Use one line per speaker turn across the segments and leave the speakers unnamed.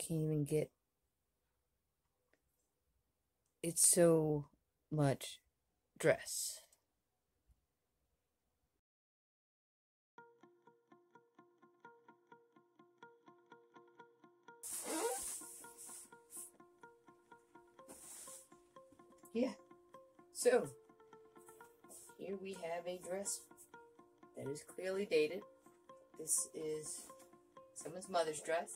can't even get. It's so much dress. Yeah, so here we have a dress that is clearly dated. This is someone's mother's dress.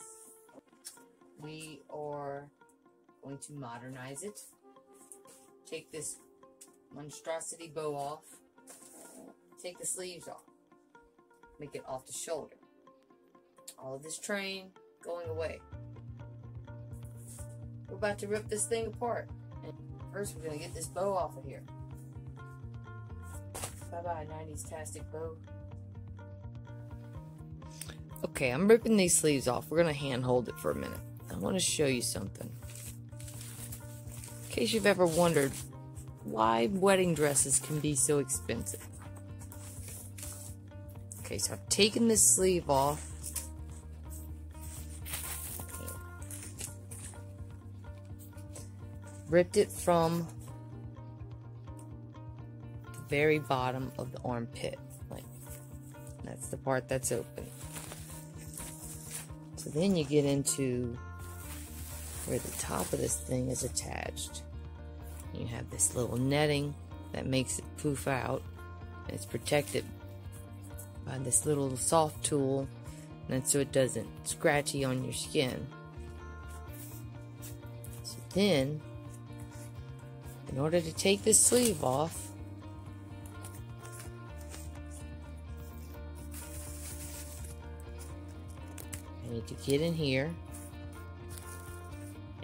We are going to modernize it. Take this monstrosity bow off. Take the sleeves off. Make it off the shoulder. All of this train going away. We're about to rip this thing apart. And first we're going to get this bow off of here. Bye-bye, 90s-tastic bow. Okay, I'm ripping these sleeves off. We're going to hand hold it for a minute. I want to show you something. In case you've ever wondered why wedding dresses can be so expensive. Okay, so I've taken this sleeve off. Ripped it from the very bottom of the armpit. Like, that's the part that's open. So then you get into where the top of this thing is attached. You have this little netting that makes it poof out. And it's protected by this little soft tool, and so it doesn't scratchy on your skin. So then, in order to take this sleeve off, I need to get in here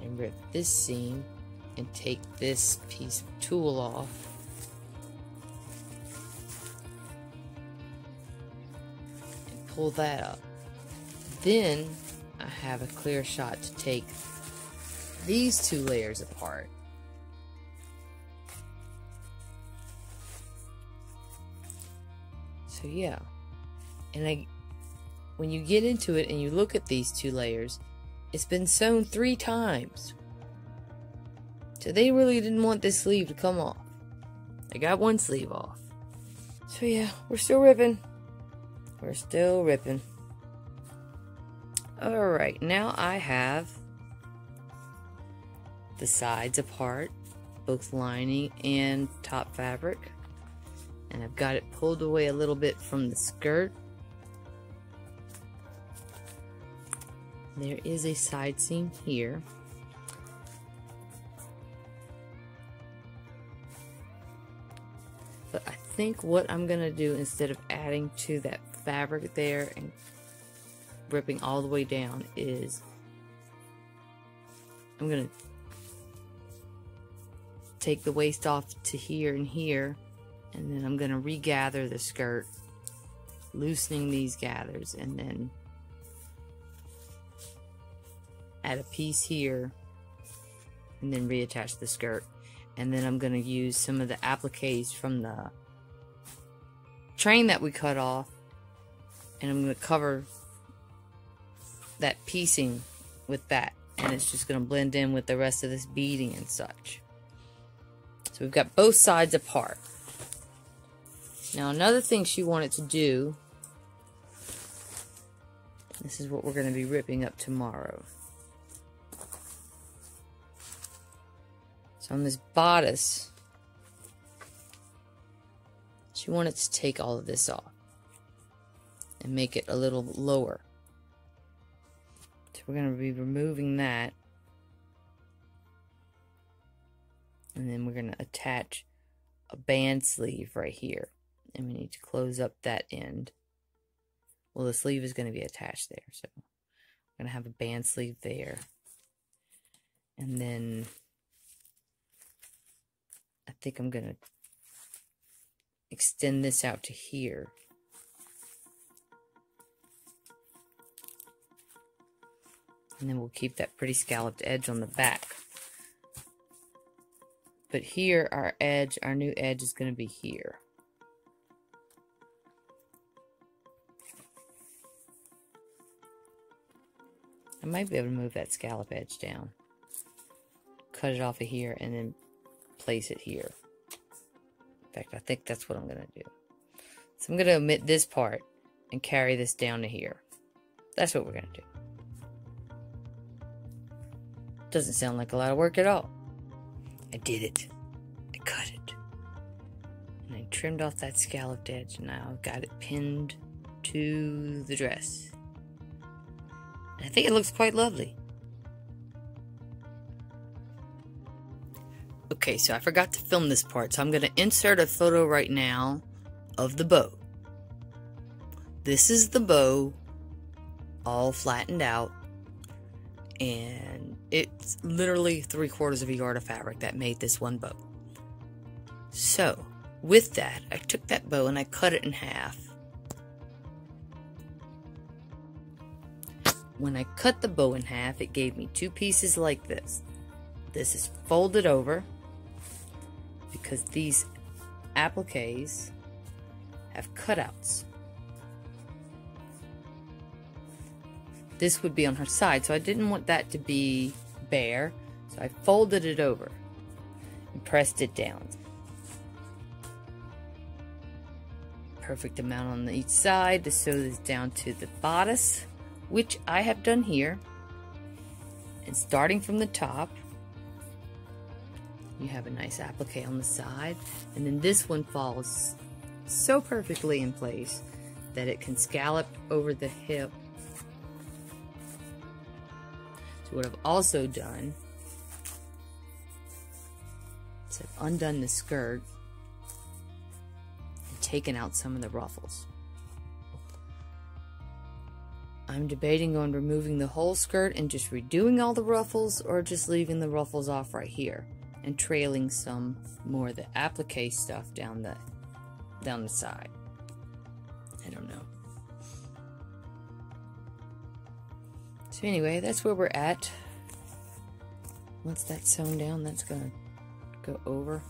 and rip this seam and take this piece of tool off. And pull that up. Then I have a clear shot to take these two layers apart. So yeah, and when you get into it and you look at these two layers, it's been sewn 3 times. So they really didn't want this sleeve to come off. I got one sleeve off. So yeah, we're still ripping. We're still ripping. Alright, now I have the sides apart, both lining and top fabric. And I've got it pulled away a little bit from the skirt. There is a side seam here. But I think what I'm gonna do, instead of adding to that fabric there and ripping all the way down, is I'm gonna take the waist off to here and here, and then I'm gonna regather the skirt, loosening these gathers, and then add a piece here, and then reattach the skirt. And then I'm gonna use some of the appliques from the train that we cut off, and I'm gonna cover that piecing with that, and it's just gonna blend in with the rest of this beading and such. So we've got both sides apart. Now another thing she wanted to do, this is what we're gonna be ripping up tomorrow. So on this bodice, she wanted to take all of this off and make it a little lower. So we're going to be removing that. And then we're going to attach a band sleeve right here. And we need to close up that end. Well, the sleeve is going to be attached there. So we're going to have a band sleeve there. And then I think I'm going to extend this out to here. And then we'll keep that pretty scalloped edge on the back. But here, our edge, our new edge is going to be here. I might be able to move that scallop edge down. Cut it off of here and then place it here. In fact, I think that's what I'm going to do. So I'm going to omit this part and carry this down to here. That's what we're going to do. Doesn't sound like a lot of work at all. I did it. I cut it. And I trimmed off that scalloped edge. And now I've got it pinned to the dress. And I think it looks quite lovely. Okay, so I forgot to film this part, so I'm going to insert a photo right now of the bow. This is the bow, all flattened out, and it's literally 3/4 of a yard of fabric that made this one bow. So, with that, I took that bow and I cut it in half. When I cut the bow in half, it gave me two pieces like this. This is folded over because these appliques have cutouts. This would be on her side, so I didn't want that to be bare, so I folded it over and pressed it down. Perfect amount on each side to sew this down to the bodice, which I have done here. And starting from the top, you have a nice applique on the side, and then this one falls so perfectly in place that it can scallop over the hip. So what I've also done is I've undone the skirt and taken out some of the ruffles. I'm debating on removing the whole skirt and just redoing all the ruffles, or just leaving the ruffles off right here and trailing some more of the applique stuff down the side. I don't know. So anyway, that's where we're at. Once that's sewn down, that's gonna go over.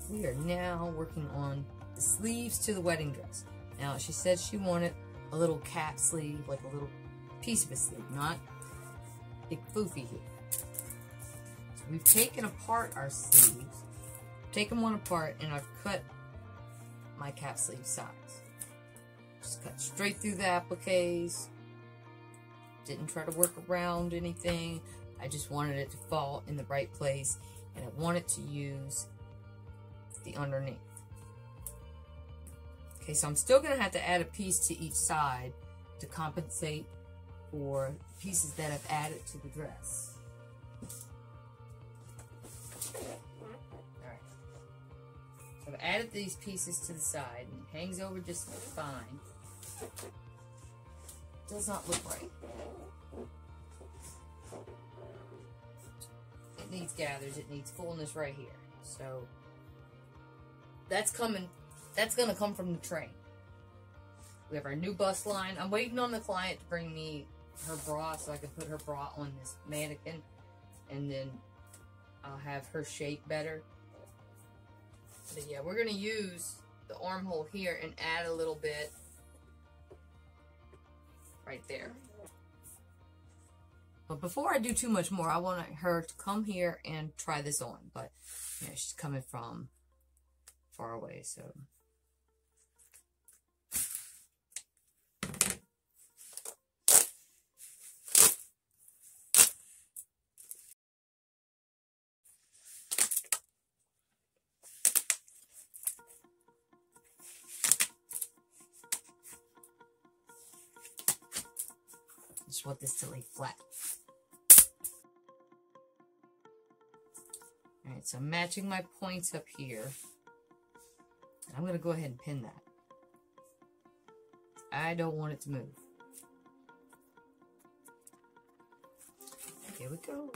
We are now working on the sleeves to the wedding dress. Now, she said she wanted a little cap sleeve, like a little piece of a sleeve, not big foofy here. So we've taken apart our sleeves, taken one apart, and I've cut my cap sleeve size. Just cut straight through the appliques. Didn't try to work around anything. I just wanted it to fall in the right place, and I wanted to use the underneath. Okay, so I'm still going to have to add a piece to each side to compensate for pieces that I've added to the dress. Alright. So I've added these pieces to the side, and it hangs over just fine. Does not look right. It needs gathers, it needs fullness right here. So that's coming. That's going to come from the train. We have our new bust line. I'm waiting on the client to bring me her bra so I can put her bra on this mannequin, and then I'll have her shape better. But yeah, we're going to use the armhole here and add a little bit right there. But before I do too much more, I want her to come here and try this on. But you know, she's coming from far away, so... just want this to lay flat. Alright, so I'm matching my points up here. And I'm going to go ahead and pin that. I don't want it to move. Here we go.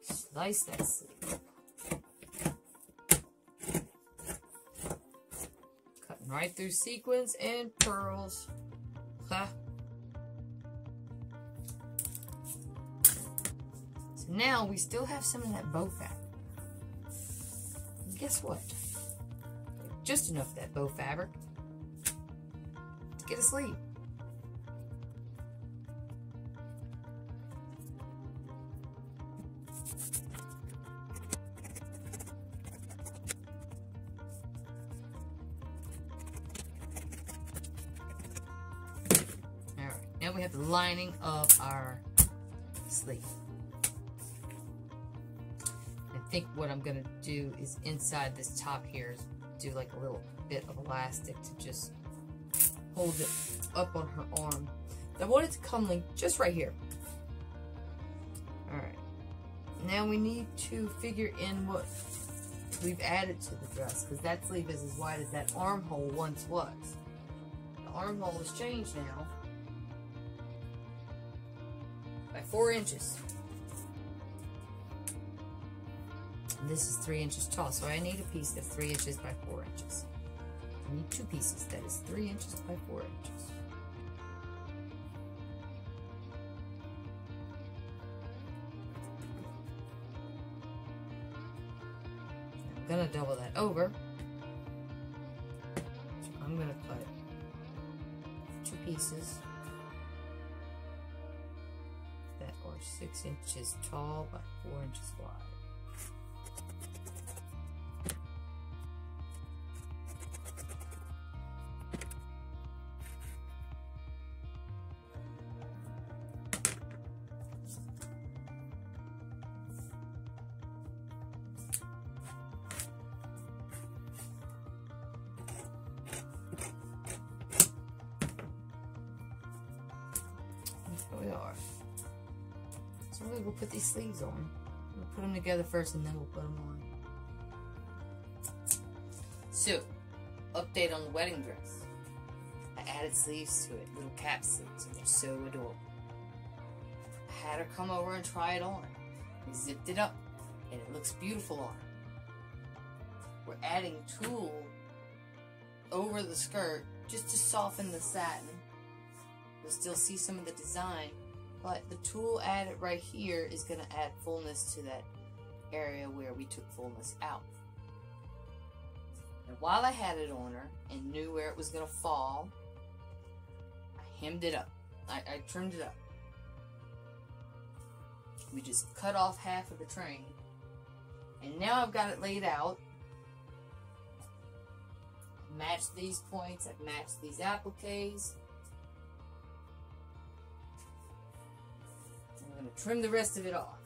Slice that sleeve. Cutting right through sequins and pearls. Ha. So now we still have some of that bow fabric. And guess what? Just enough of that bow fabric to get a sleeve. Alright, now we have the lining of our sleeve. I think what I'm going to do is inside this top here is do like a little bit of elastic to just hold it up on her arm. I want it to come like just right here. Alright, now we need to figure in what we've added to the dress, because that sleeve is as wide as that armhole once was. The armhole has changed now by 4 inches. And this is 3 inches tall, so I need a piece that's 3 inches by 4 inches. I need 2 pieces that is 3 inches by 4 inches. I'm gonna double that over. So I'm gonna cut 2 pieces that are 6 inches tall by 4 inches wide. We are. So we'll put these sleeves on. We'll put them together first and then we'll put them on. So, update on the wedding dress. I added sleeves to it, little cap sleeves, and they're so adorable. I had her come over and try it on. We zipped it up and it looks beautiful on her. We're adding tulle over the skirt just to soften the satin. You'll still see some of the design, but the tulle added right here is going to add fullness to that area where we took fullness out. And while I had it on her and knew where it was going to fall, I hemmed it up. I trimmed it up. We just cut off half of the train, and now I've got it laid out. I've matched these points, I've matched these appliques. I'm going to trim the rest of it off.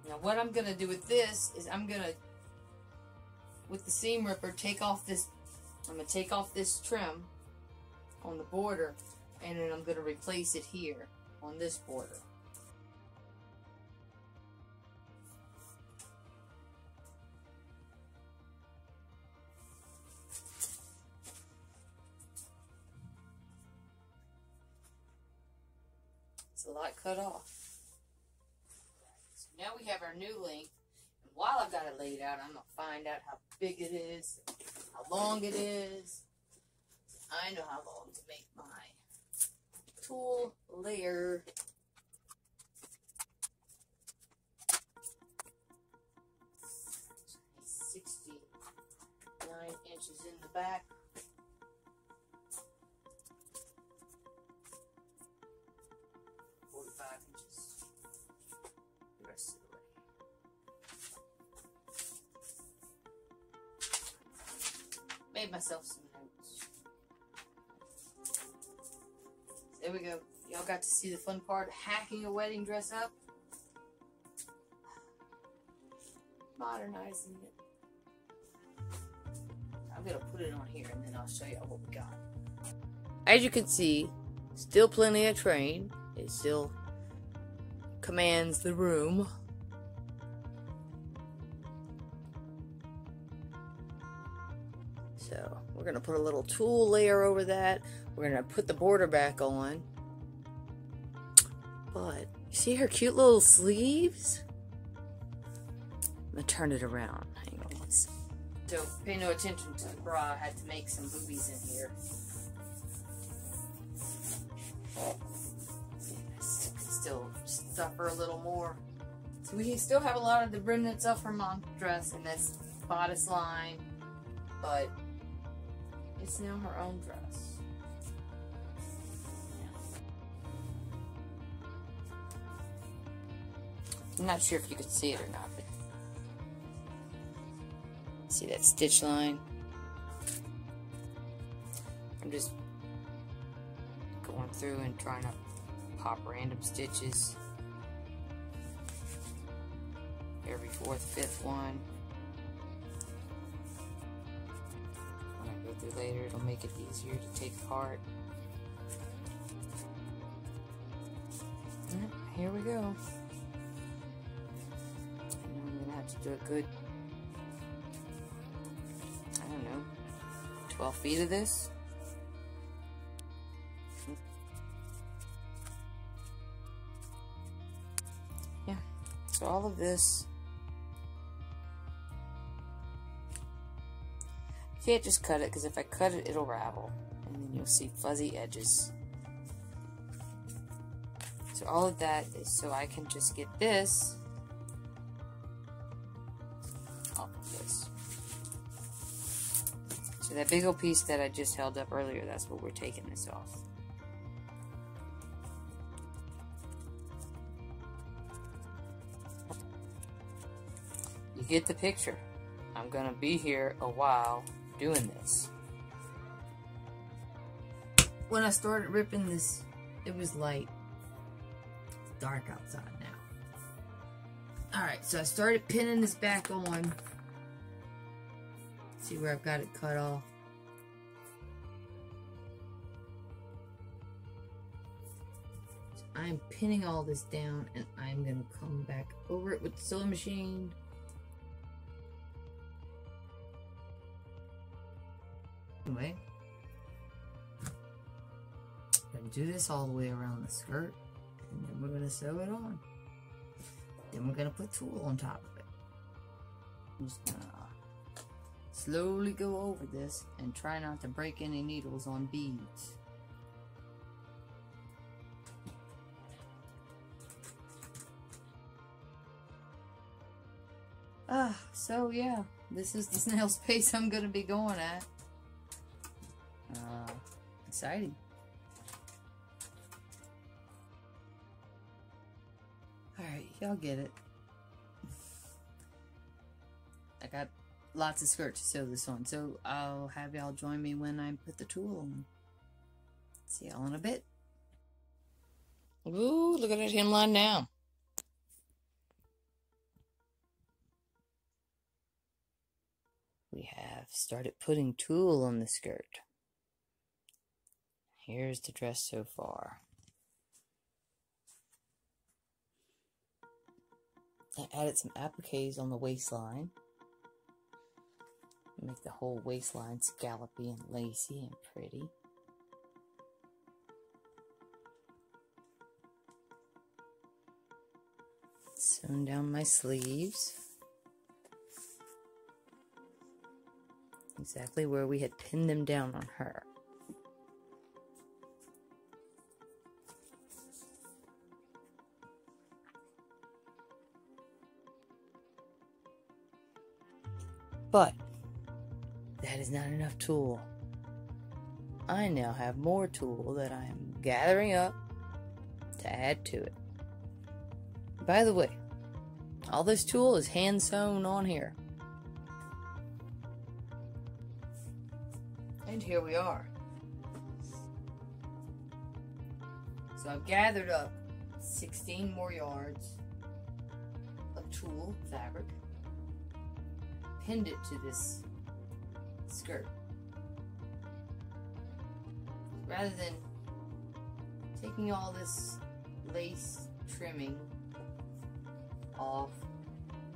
Now what I'm going to do with this is I'm going to, with the seam ripper, take off this, I'm going to take off this trim on the border, and then I'm going to replace it here on this border. It's a lot cut off. So now we have our new length. And while I've got it laid out, I'm going to find out how big it is, how long it is. I know how long to make my tulle layer. 69 inches in the back. 45 inches the rest of the way. Made myself some notes. There we go. Y'all got to see the fun part of hacking a wedding dress up. Modernizing it. I'm going to put it on here and then I'll show you what we got. As you can see, still plenty of train. It still commands the room. So we're going to put a little tulle layer over that. We're going to put the border back on. But you see her cute little sleeves? I'm going to turn it around. Hang on. So pay no attention to the bra. I had to make some boobies in here. Still stuff her a little more. So we still have a lot of the remnants of her mom's dress in this bodice line, but it's now her own dress. I'm not sure if you could see it or not, but see that stitch line? I'm just going through and trying to pop random stitches. Every fourth, fifth one. When I go through later, it'll make it easier to take apart. Here we go. And I'm gonna have to do a good, I don't know, 12 feet of this. Yeah, so all of this, you can't just cut it, because if I cut it, it'll ravel, and then you'll see fuzzy edges. So all of that is so I can just get this off of this. So that big old piece that I just held up earlier, that's what we're taking this off. You get the picture. I'm gonna be here a while doing this. When I started ripping this, it was light. It's dark outside now. Alright, so I started pinning this back on. See where I've got it cut off? So I'm pinning all this down, and I'm gonna come back over it with the sewing machine. Anyway, I'm going to do this all the way around the skirt, and then we're going to sew it on. Then we're going to put tulle on top of it. I'm just going to slowly go over this and try not to break any needles on beads. So yeah, this is the snail space I'm going to be going at. Exciting. Alright, y'all get it. I got lots of skirt to sew this on, so I'll have y'all join me when I put the tulle on. See y'all in a bit. Ooh, look at that hemline now. We have started putting tulle on the skirt. Here's the dress so far. I added some appliques on the waistline. Make the whole waistline scallopy and lacy and pretty. Sewn down my sleeves. Exactly where we had pinned them down on her. But that is not enough tulle. I now have more tulle that I am gathering up to add to it. By the way, all this tulle is hand sewn on here. And here we are. So I've gathered up 16 more yards of tulle fabric. Pinned it to this skirt. Rather than taking all this lace trimming off,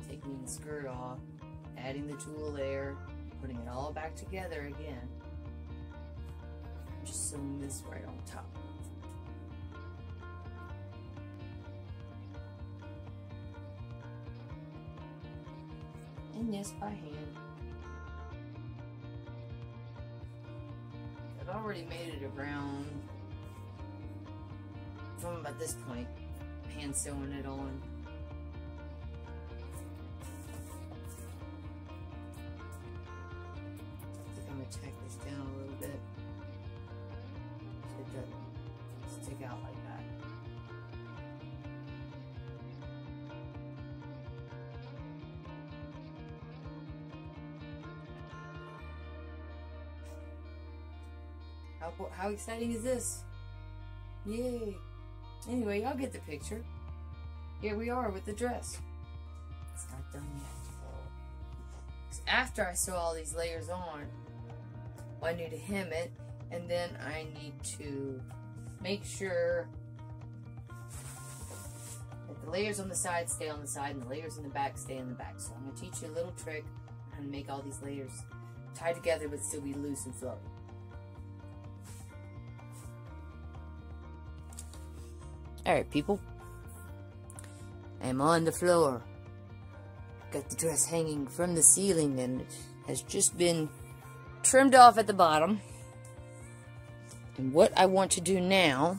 taking the skirt off, adding the tulle there, putting it all back together again, I'm just sewing this right on top. And yes, by hand. I've already made it around, from about this point, hand sewing it on. I think I'm going to tack this down a little bit so it doesn't stick out like that. How exciting is this? Yay! Anyway, y'all get the picture. Here we are with the dress. It's not done yet. After I sew all these layers on, I need to hem it, and then I need to make sure that the layers on the side stay on the side and the layers in the back stay in the back. So I'm going to teach you a little trick on how to make all these layers tie together but still be loose and flowy. Alright, people. I'm on the floor. Got the dress hanging from the ceiling and it has just been trimmed off at the bottom. And what I want to do now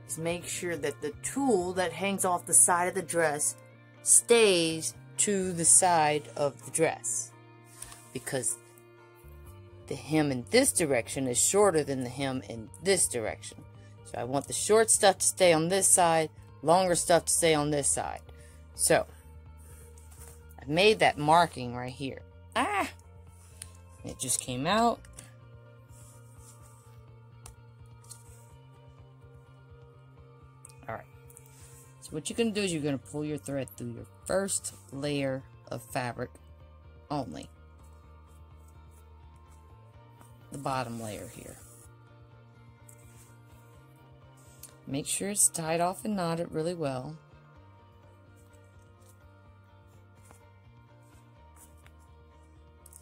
is make sure that the tulle that hangs off the side of the dress stays to the side of the dress. Because the hem in this direction is shorter than the hem in this direction. So I want the short stuff to stay on this side, longer stuff to stay on this side. So I've made that marking right here. Ah! It just came out. Alright. So what you're going to do is you're going to pull your thread through your first layer of fabric only. The bottom layer here. Make sure it's tied off and knotted really well.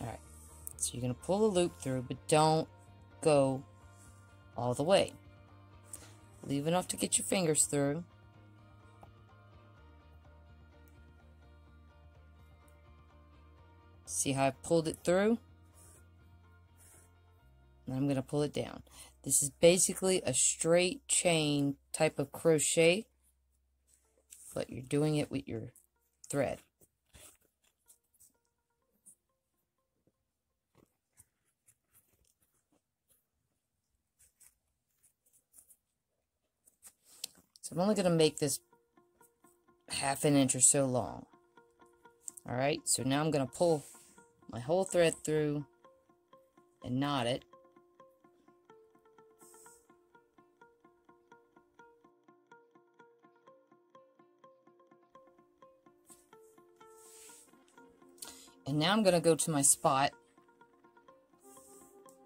Alright, so you're going to pull the loop through, but don't go all the way. Leave enough to get your fingers through. See how I pulled it through? And I'm going to pull it down. This is basically a straight chain type of crochet, but you're doing it with your thread. So I'm only going to make this ½ an inch or so long. Alright, so now I'm going to pull my whole thread through and knot it. And now I'm going to go to my spot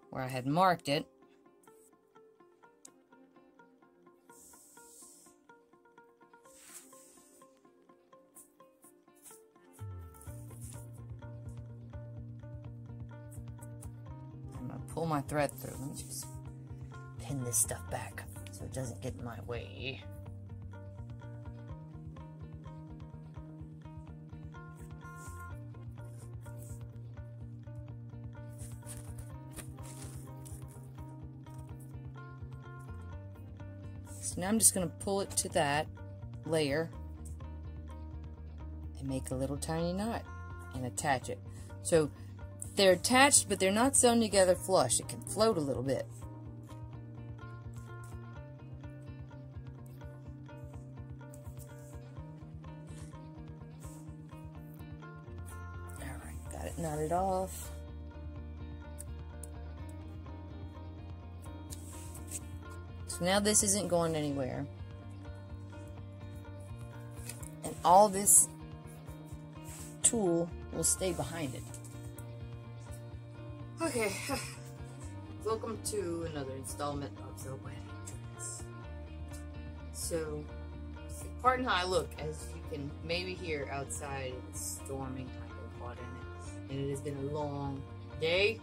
where I had marked it. I'm going to pull my thread through. Let me just pin this stuff back so it doesn't get in my way. So now I'm just going to pull it to that layer and make a little tiny knot and attach it. So they're attached, but they're not sewn together flush. It can float a little bit. Alright, got it knotted off. Now this isn't going anywhere, and all this tulle will stay behind it. Okay, welcome to another installment of the wedding dress. So, pardon how I look, as you can maybe hear outside, it's storming, kind of hot in it, and it has been a long day.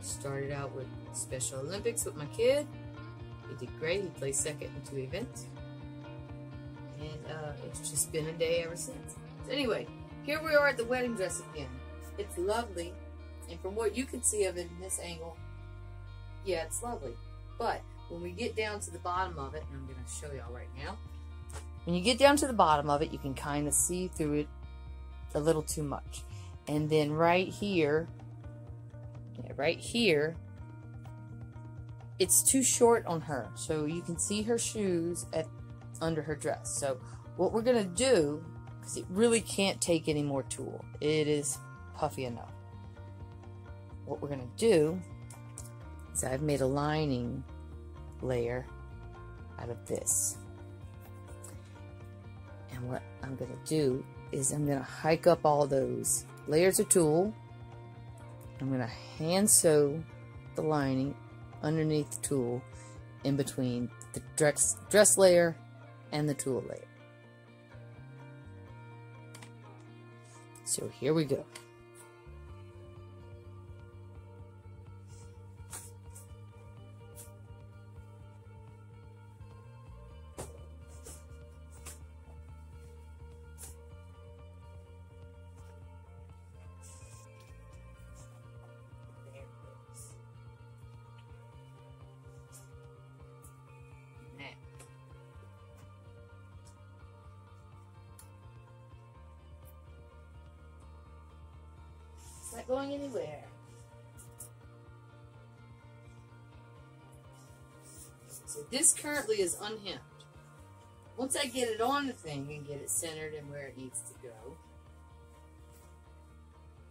Started out with Special Olympics with my kid. He did great. He placed second in 2 events. And it's just been a day ever since. So anyway, here we are at the wedding dress again. It's lovely. And from what you can see of it in this angle, yeah, it's lovely. But when we get down to the bottom of it, and I'm going to show y'all right now. When you get down to the bottom of it, you can kind of see through it a little too much. And then right here, it's too short on her, so you can see her shoes under her dress. So what we're going to do, because it really can't take any more tulle, it is puffy enough. What we're going to do is I've made a lining layer out of this. And what I'm going to do is I'm going to hike up all those layers of tulle. I'm going to hand sew the lining underneath the tulle in between the dress layer and the tulle layer. So here we go. Not going anywhere. So this currently is unhemmed. Once I get it on the thing and get it centered and where it needs to go,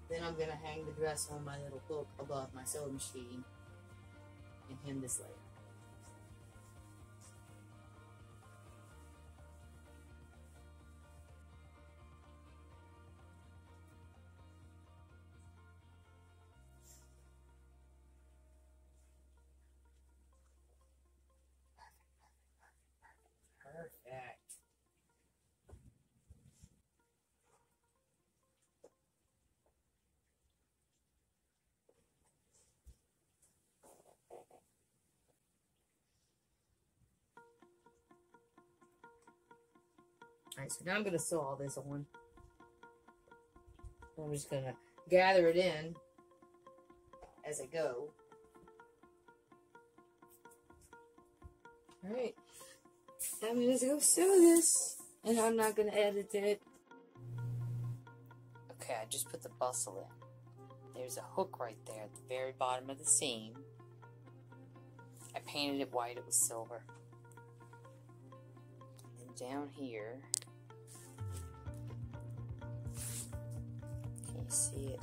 then I'm going to hang the dress on my little hook above my sewing machine and hem this layer. Perfect. Alright, so now I'm going to sew all this on. I'm just going to gather it in as I go. Alright. I'm going to go sew this, and I'm not going to edit it. Okay, I just put the bustle in. There's a hook right there at the very bottom of the seam. I painted it white, it was silver. And down here, can you see it?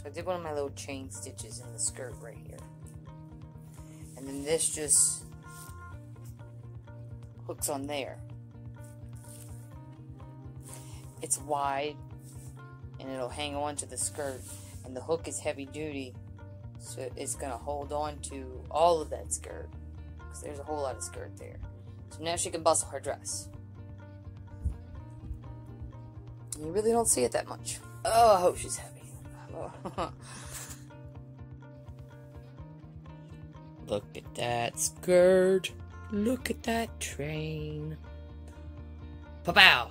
I did one of my little chain stitches in the skirt right here. And then this just hooks on there. It's wide and it'll hang on to the skirt, and the hook is heavy duty, so it's going to hold on to all of that skirt, because there's a whole lot of skirt there. So now she can bustle her dress. You really don't see it that much. Oh, I hope she's happy. Look at that skirt. Look at that train. Pa-pow!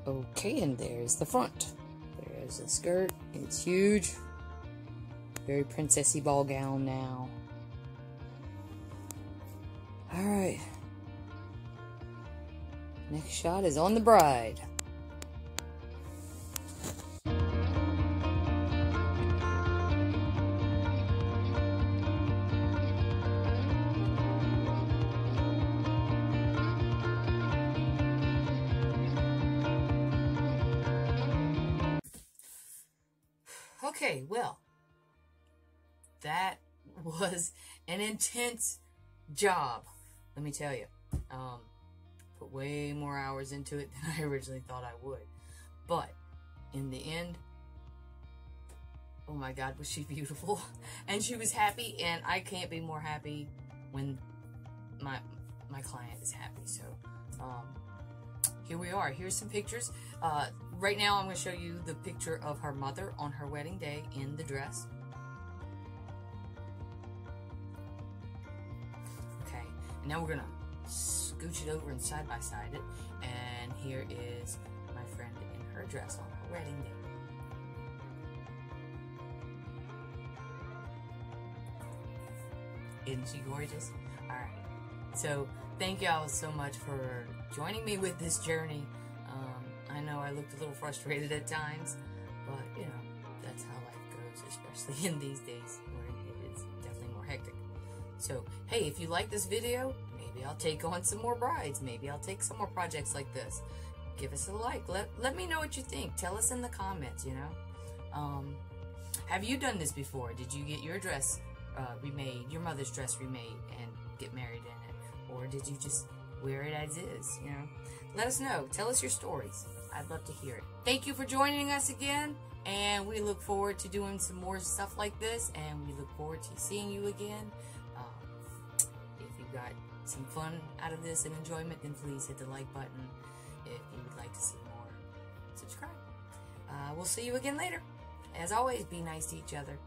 Okay, and there's the front. There's the skirt. It's huge. Very princessy ball gown now. Alright. Next shot is on the bride. Okay, well, that was an intense job, let me tell you. Put way more hours into it than I originally thought I would. But in the end, oh my God, was she beautiful. And she was happy, and I can't be more happy when my client is happy. So here we are. Here's some pictures. Right now I'm going to show you the picture of her mother on her wedding day in the dress. Okay, and now we're going to scooch it over and side by side it, and here is my friend in her dress on her wedding day. Isn't she gorgeous? Alright, so thank y'all so much for joining me with this journey. I know I looked a little frustrated at times, but you know, that's how life goes, especially in these days where it is definitely more hectic. So hey, if you like this video, maybe Maybe I'll take on some more brides. Maybe I'll take some more projects like this. Give us a like. Let me know what you think. Tell us in the comments, you know. Have you done this before? Did you get your dress remade, your mother's dress remade, and get married in it? Or did you just wear it as is, you know? Let us know. Tell us your stories. I'd love to hear it. Thank you for joining us again, and we look forward to doing some more stuff like this, and we look forward to seeing you again. If you got some fun out of this and enjoyment, then please hit the like button. If you would like to see more, subscribe. We'll see you again later. As always, be nice to each other.